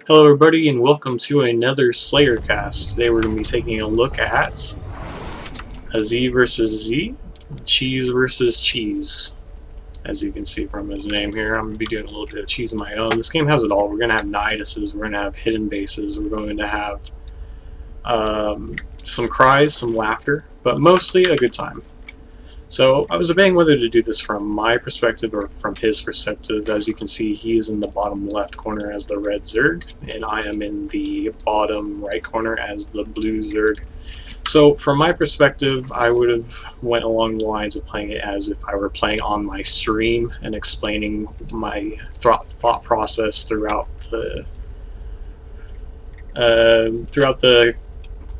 Hello everybody and welcome to another Slayer cast. Today we're going to be taking a look at a Z versus Z, Cheez versus Cheez. As you can see from his name here, I'm going to be doing a little bit of Cheez of my own. This game has it all. We're going to have Nyduses, we're going to have hidden bases, we're going to have some cries, some laughter, but mostly a good time. So I was debating whether to do this from my perspective or from his perspective. As you can see, he is in the bottom left corner as the red zerg, and I am in the bottom right corner as the blue zerg. So from my perspective, I would have went along the lines of playing it as if I were playing on my stream and explaining my thought process throughout the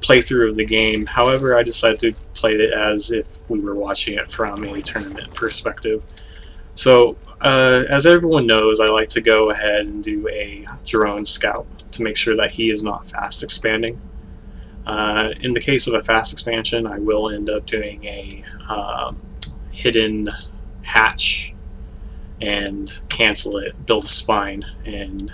playthrough of the game. However, I decided to play it as if we were watching it from a tournament perspective. So, as everyone knows, I like to go ahead and do a drone scout to make sure that he is not fast expanding. In the case of a fast expansion, I will end up doing a hidden hatch and cancel it, build a spine, and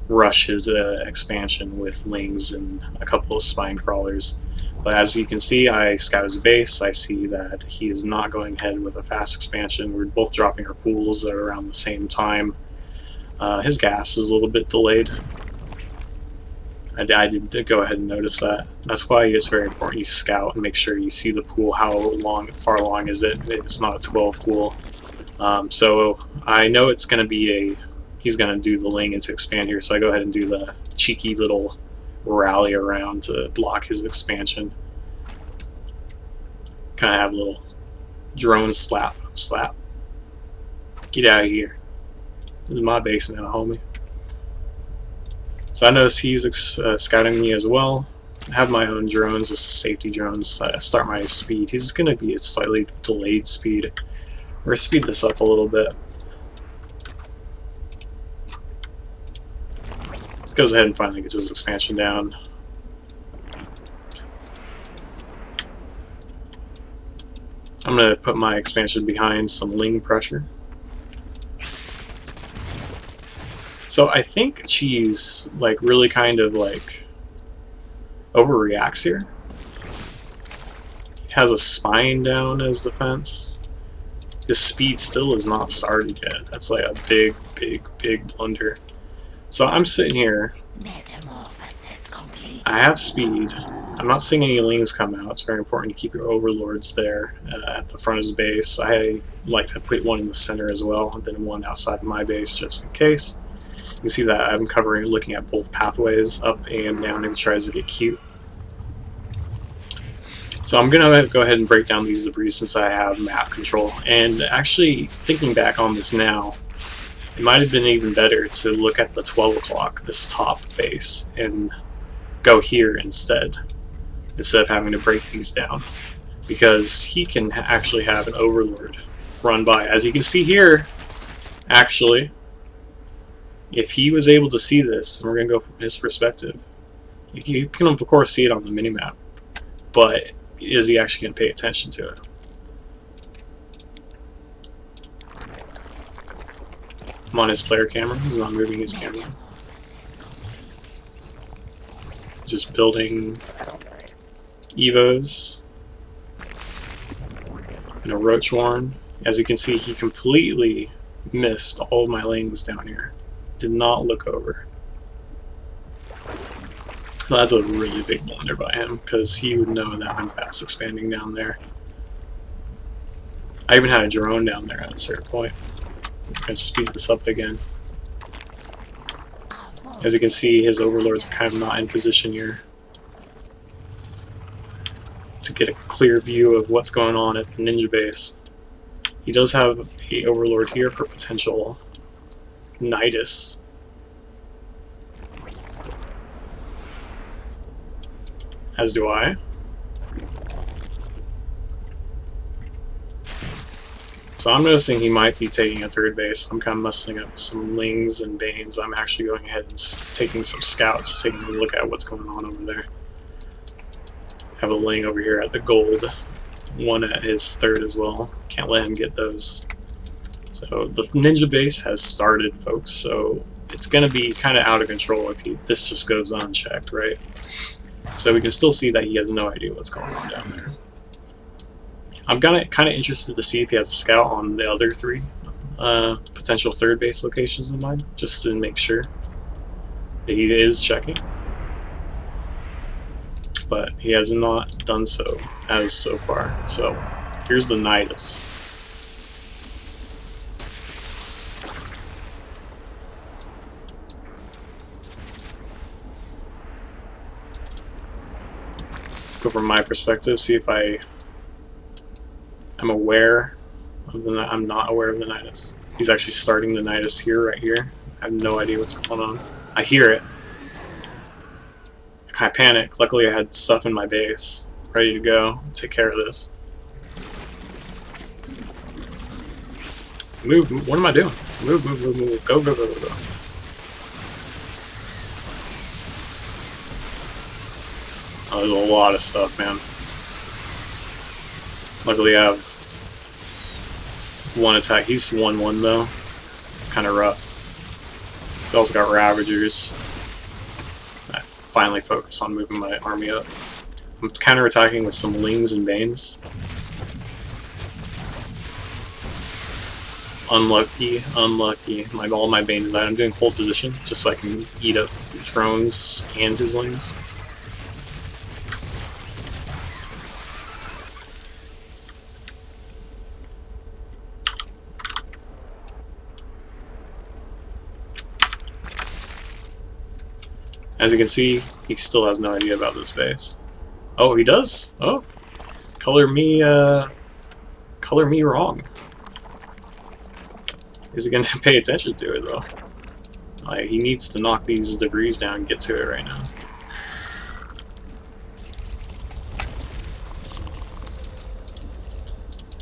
rush his expansion with lings and a couple of spine crawlers. But as you can see, I scout his base. I see that he is not going ahead with a fast expansion. We're both dropping our pools at around the same time. His gas is a little bit delayed. I did go ahead and notice that. That's why it's very important you scout and make sure you see the pool. How far along is it? It's not a 12 pool. So I know it's going to be he's going to do the ling and to expand here, so I go ahead and do the cheeky little rally around to block his expansion. Kind of have a little drone slap. Get out of here. This is my base now, homie. So I notice he's scouting me as well. I have my own drones, just safety drones. I start my speed. He's going to be a slightly delayed speed. We're going to speed this up a little bit. Goes ahead and finally gets his expansion down. I'm going to put my expansion behind some ling pressure. So I think Cheez really kind of overreacts here. He has a spine down as defense. His speed still is not started yet. That's like a big blunder. So I'm sitting here. I have speed. I'm not seeing any lings come out. It's very important to keep your overlords there at the front of his base. I like to put one in the center as well, and then one outside of my base just in case. You can see that I'm looking at both pathways, up and down, if he tries to get cute. So I'm going to go ahead and break down these debris since I have map control. And actually, thinking back on this now, it might have been even better to look at the 12 o'clock, this top base, and go here instead of having to break these down. Because he can actually have an overlord run by. As you can see here, actually, if he was able to see this, and we're going to go from his perspective, you can of course see it on the minimap, but is he actually going to pay attention to it? I'm on his player camera. He's not moving his camera. Just building Evos and a Roach Warren. As you can see, he completely missed all of my lings down here. Did not look over. Well, that's a really big blunder by him, because he would know that I'm fast expanding down there. I even had a drone down there at a certain point. I'm going to speed this up again. As you can see, his overlords are kind of not in position here to get a clear view of what's going on at the ninja base. He does have a overlord here for potential Nydus. As do I. So I'm noticing he might be taking a third base. I'm kind of messing up some lings and banes. I'm actually going ahead and taking some scouts, taking a look at what's going on over there. Have a ling over here at the gold. One at his third as well. Can't let him get those. So the ninja base has started, folks. So it's going to be kind of out of control if this just goes unchecked, right? So we can still see that he has no idea what's going on down there. I'm kind of interested to see if he has a scout on the other 3 potential third base locations in mind, just to make sure that he is checking. But he has not done so as so far. So here's the Nydus. Go from my perspective, see if I'm aware of the. I'm not aware of the Nydus. He's actually starting the Nydus here, right here. I have no idea what's going on. I hear it. I panic. Luckily, I had stuff in my base ready to go. Take care of this. Move. What am I doing? Move. Go. Oh, there's a lot of stuff, man. Luckily, I have 1 attack. He's 1/1 though. It's kind of rough. He's also got Ravagers. I finally focus on moving my army up. I'm counterattacking with some Lings and Banes. Unlucky. All my Banes died. I'm doing hold position just so I can eat up drones and his Lings. As you can see, he still has no idea about this base. Oh, he does? Oh. Color me wrong. Is he going to pay attention to it, though? He needs to knock these debris down and get to it right now.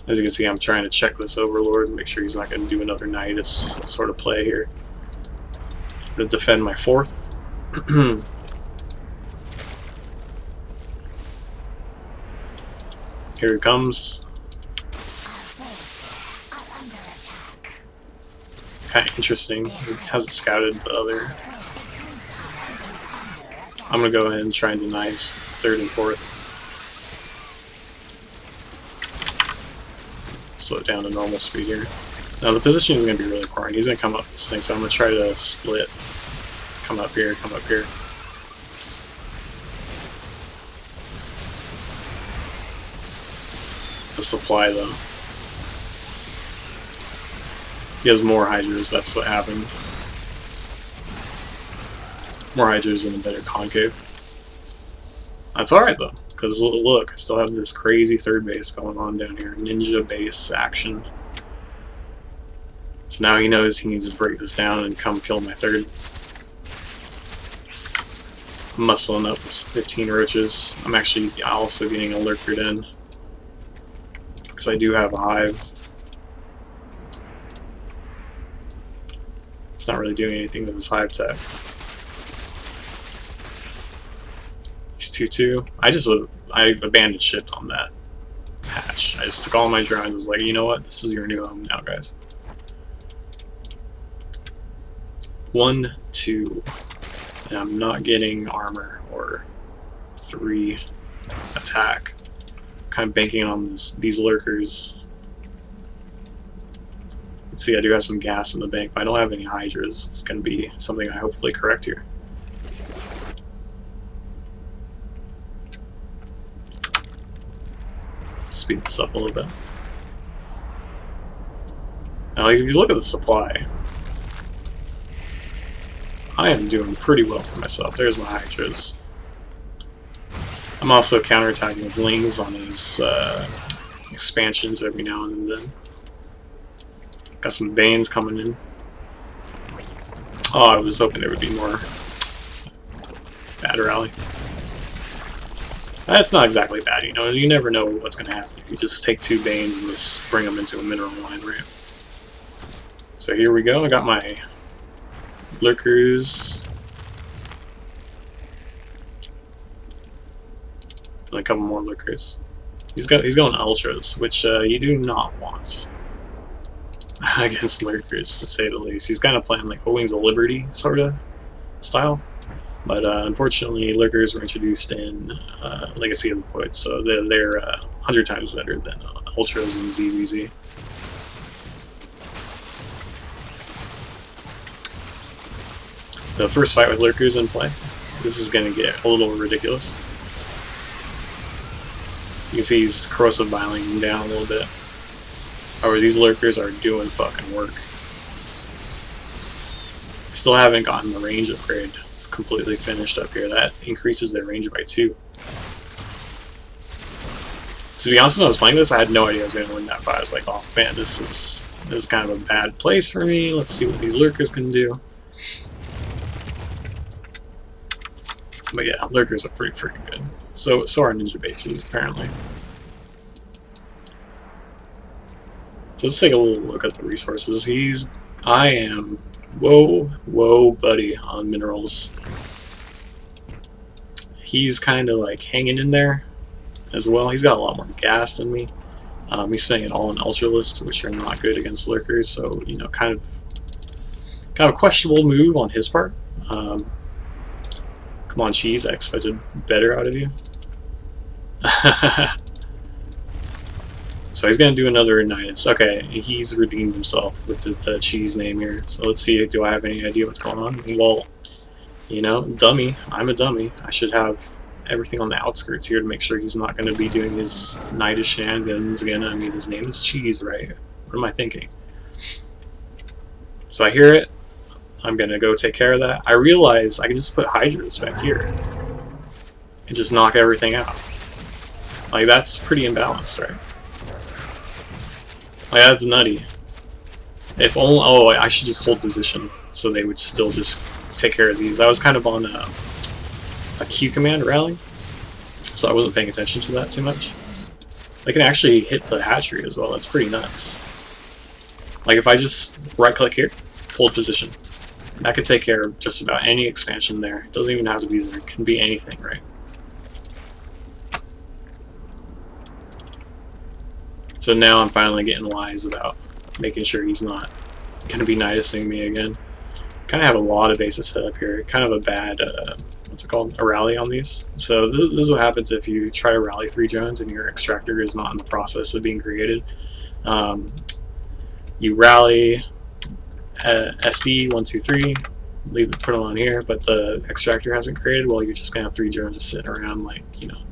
As you can see, I'm trying to check this Overlord and make sure he's not going to do another Nydus sort of play here. I'm going to defend my 4th. Here it comes. Kind of interesting. He hasn't scouted the other. I'm gonna go ahead and try and deny his 3rd and 4th. Slow it down to normal speed here. Now the position is gonna be really important. He's gonna come up this thing, so I'm gonna try to split. Come up here, come up here. The supply, though. He has more Hydras, that's what happened. More Hydras and a better concave. That's alright, though, because look, I still have this crazy 3rd base going on down here. Ninja base action. So now he knows he needs to break this down and come kill my 3rd. Muscling up with 15 roaches. I'm actually also getting a lurker in because I do have a hive. It's not really doing anything with this hive tech. He's 2/2. I abandoned ship on that hatch. I just took all my drones and was like, you know what? This is your new home now, guys. 1, 2. And I'm not getting armor or 3 attack. Kind of banking on these lurkers. Let's see, I do have some gas in the bank, but I don't have any Hydras. It's going to be something I hopefully correct here. Speed this up a little bit. Now, if you look at the supply, I am doing pretty well for myself. There's my Hydras. I'm also counterattacking with Lings on his expansions every now and then. Got some Banes coming in. Oh, I was hoping there would be more. Bad rally. That's not exactly bad, you know. You never know what's going to happen. You just take 2 Banes and just bring them into a mineral line, right? So here we go. I got my lurkers. And a couple more lurkers. He's going ultras, which you do not want. against lurkers, to say the least. He's kind of playing like a Wings of Liberty sort of style. But unfortunately, lurkers were introduced in Legacy of the Void, so they're 100 times better than Ultras and ZVZ. So first fight with lurkers in play. This is going to get a little ridiculous. You can see he's corrosive viling him down a little bit. However, these lurkers are doing fucking work. Still haven't gotten the range upgrade completely finished up here. That increases their range by 2. To be honest, when I was playing this, I had no idea I was going to win that fight. I was like, oh man, this is kind of a bad place for me. Let's see what these lurkers can do. But yeah, lurkers are pretty freaking good. So are ninja bases, apparently. So let's take a little look at the resources. I am whoa buddy on minerals. He's kind of like hanging in there as well. He's got a lot more gas than me. He's spending it all in ultra lists, which are not good against lurkers. So you know, kind of a questionable move on his part. Come on, Cheez, I expected better out of you. So he's going to do another Nydus. Okay, he's redeemed himself with the Cheez name here. So let's see, do I have any idea what's going on? Well, you know, dummy. I'm a dummy. I should have everything on the outskirts here to make sure he's not going to be doing his Nydus shenanigans again. I mean, his name is Cheez, right? What am I thinking? So I hear it. I'm going to go take care of that. I realize I can just put Hydras back here and just knock everything out. Like, that's pretty imbalanced, right? Like, that's nutty. If only... Oh, I should just hold position so they would still just take care of these. I was kind of on a Q command rally, so I wasn't paying attention to that too much. They can actually hit the hatchery as well. That's pretty nuts. Like, if I just right-click here, hold position, that could take care of just about any expansion there. It doesn't even have to be there. It can be anything, right? So now I'm finally getting wise about making sure he's not going to be Nydusing me again. Kind of have a lot of bases set up here. Kind of a bad, what's it called? A rally on these. So this is what happens if you try to rally 3 drones and your extractor is not in the process of being created. You rally SD 1, 2, 3, leave it, put them on here, but the extractor hasn't created. Well, you're just gonna have 3 drones just sitting around, like, you know,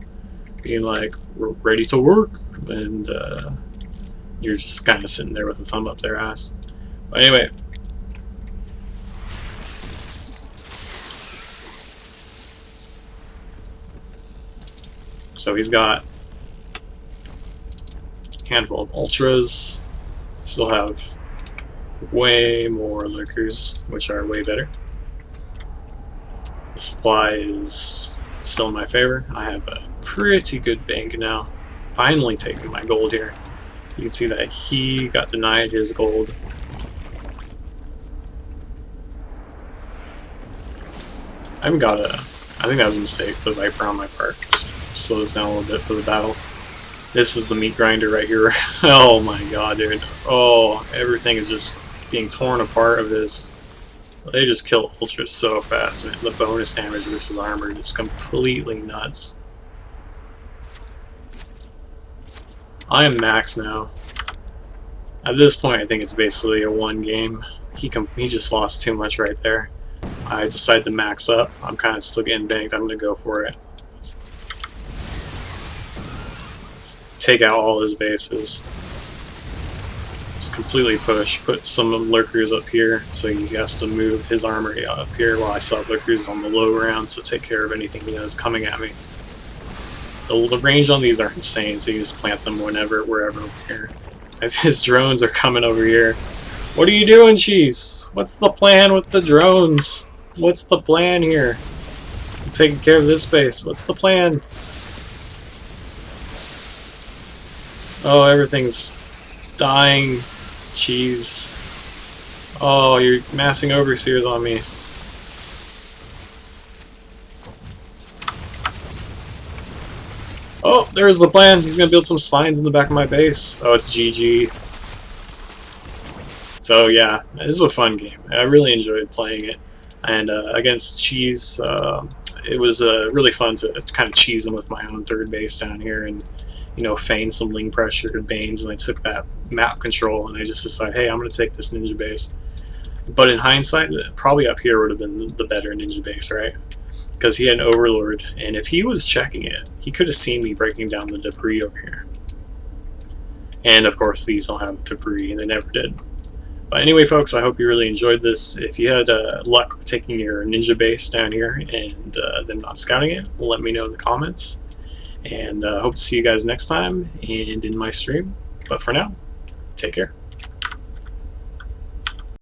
being like ready to work, and you're just kind of sitting there with a thumb up their ass. But anyway, so he's got a handful of ultras. Still have way more lurkers, which are way better. The supply is still in my favor. I have a pretty good bank now. Finally taking my gold here. You can see that he got denied his gold. I haven't got a... I think that was a mistake, the Viper on my part. Slow this down a little bit for the battle. This is the meat grinder right here. Oh my god, dude. Oh, everything is just being torn apart of this. They just kill ultras so fast, man. The bonus damage versus armor is completely nuts. I am max now. At this point, I think it's basically a 1 game. He just lost too much right there. I decided to max up. I'm kind of still getting banked. I'm going to go for it. Let's take out all his bases. Just completely push. Put some lurkers up here, so he has to move his armor up here while I still have lurkers on the low ground to take care of anything he has coming at me. The range on these are insane, so you just plant them whenever, wherever over here. His drones are coming over here. What are you doing, Cheez? What's the plan with the drones? What's the plan here? I'm taking care of this base. What's the plan? Oh, everything's dying. Cheez. Oh, you're massing overseers on me. Oh, there's the plan. He's gonna build some spines in the back of my base. Oh, it's GG. So yeah, this is a fun game. I really enjoyed playing it, and against Cheez, it was really fun to kind of cheese him with my own third base down here, and feign some ling pressure to Banes, and I took that map control, and I just decided, hey, I'm going to take this ninja base. But in hindsight, probably up here would have been the better ninja base, right? Because he had an overlord, and if he was checking it, he could have seen me breaking down the debris over here. And of course, these don't have debris, and they never did. But anyway, folks, I hope you really enjoyed this. If you had luck taking your ninja base down here and them not scouting it, let me know in the comments. And hope to see you guys next time and in my stream. But for now, take care.